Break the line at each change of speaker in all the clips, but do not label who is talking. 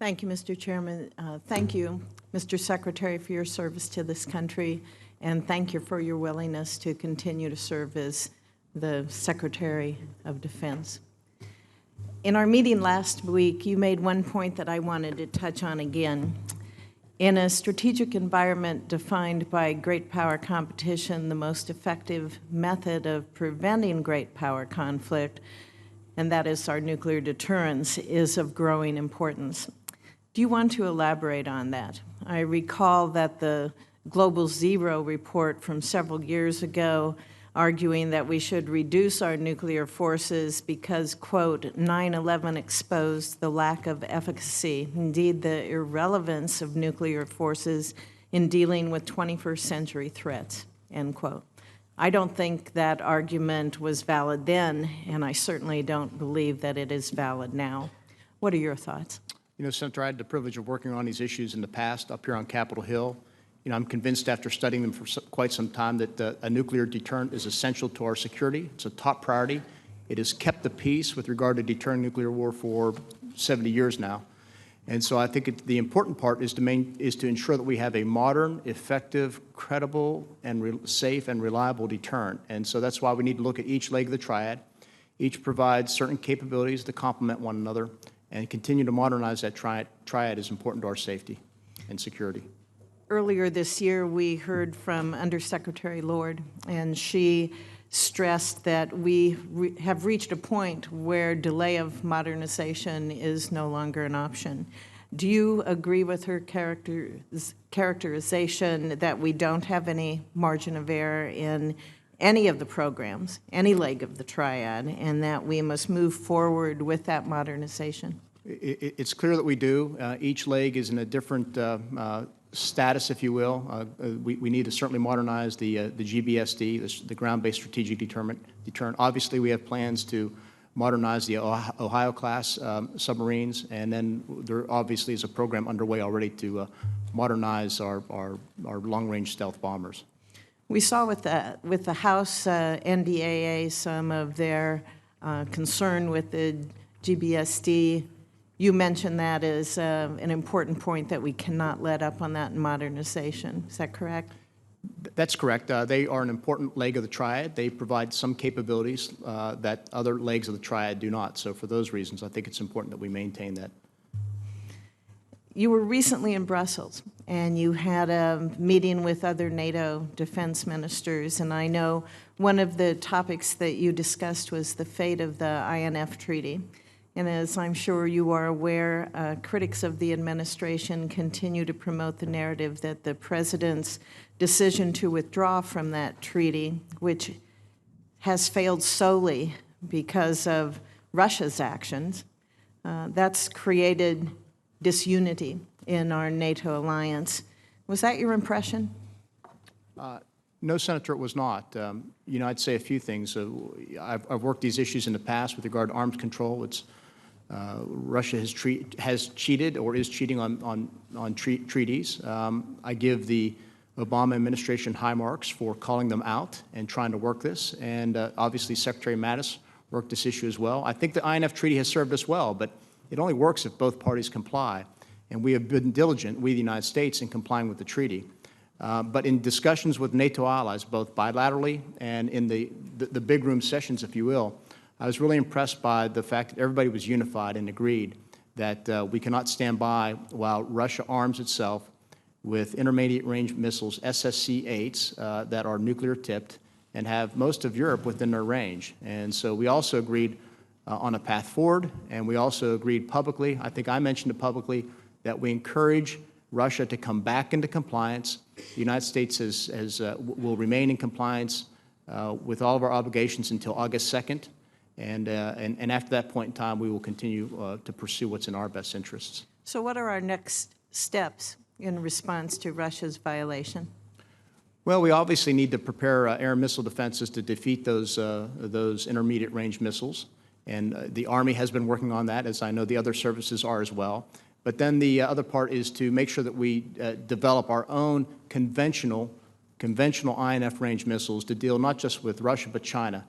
Thank you, Mr. Chairman. Thank you, Mr. Secretary, for your service to this country, and thank you for your willingness to continue to serve as the Secretary of Defense. In our meeting last week, you made one point that I wanted to touch on again. In a strategic environment defined by great power competition, the most effective method of preventing great power conflict, and that is our nuclear deterrence, is of growing importance. Do you want to elaborate on that? I recall that the Global Zero report from several years ago arguing that we should reduce our nuclear forces because, quote, 9/11 exposed the lack of efficacy, indeed the irrelevance of nuclear forces in dealing with 21st century threats, end quote. I don't think that argument was valid then, and I certainly don't believe that it is valid now. What are your thoughts?
You know, Senator, I had the privilege of working on these issues in the past up here on Capitol Hill. You know, I'm convinced after studying them for quite some time that a nuclear deterrent is essential to our security. It's a top priority. It has kept the peace with regard to deterring nuclear war for 70 years now. And so I think the important part is to ensure that we have a modern, effective, credible, and safe and reliable deterrent. And so that's why we need to look at each leg of the triad. Each provides certain capabilities to complement one another, and continue to modernize that triad is important to our safety and security.
Earlier this year, we heard from Undersecretary Lord, and she stressed that we have reached a point where delay of modernization is no longer an option. Do you agree with her characterization that we don't have any margin of error in any of the programs, any leg of the triad, and that we must move forward with that modernization?
It's clear that we do. Each leg is in a different status, if you will. We need to certainly modernize the GBSD, the ground-based strategic deterrent. Obviously, we have plans to modernize the Ohio-class submarines, and then there obviously is a program underway already to modernize our long-range stealth bombers.
We saw with the House NDAA some of their concern with the GBSD. You mentioned that as an important point that we cannot let up on that in modernization. Is that correct?
That's correct. They are an important leg of the triad. They provide some capabilities that other legs of the triad do not. So for those reasons, I think it's important that we maintain that.
You were recently in Brussels, and you had a meeting with other NATO defense ministers, and I know one of the topics that you discussed was the fate of the INF Treaty. And as I'm sure you are aware, critics of the administration continue to promote the narrative that the president's decision to withdraw from that treaty, which has failed solely because of Russia's actions, that's created disunity in our NATO alliance. Was that your impression?
No, Senator, it was not. You know, I'd say a few things. I've worked these issues in the past with regard to arms control. Russia has cheated or is cheating on treaties. I give the Obama administration high marks for calling them out and trying to work this. And obviously, Secretary Mattis worked this issue as well. I think the INF Treaty has served us well, but it only works if both parties comply. And we have been diligent, we the United States, in complying with the treaty. But in discussions with NATO allies, both bilaterally and in the big room sessions, if you will, I was really impressed by the fact that everybody was unified and agreed that we cannot stand by while Russia arms itself with intermediate range missiles, SSC-8s, that are nuclear tipped and have most of Europe within their range. And so we also agreed on a path forward, and we also agreed publicly, I think I mentioned it publicly, that we encourage Russia to come back into compliance. The United States will remain in compliance with all of our obligations until August 2nd. And after that point in time, we will continue to pursue what's in our best interests.
So what are our next steps in response to Russia's violation?
Well, we obviously need to prepare air and missile defenses to defeat those intermediate range missiles. And the Army has been working on that, as I know the other services are as well. But then the other part is to make sure that we develop our own conventional INF range missiles to deal not just with Russia, but China.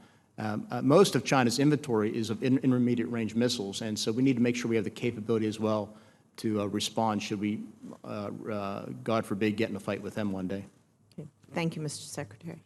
Most of China's inventory is of intermediate range missiles, and so we need to make sure we have the capability as well respond should we, God forbid, get in a fight with them one day.
Okay. Thank you, Mr. Secretary.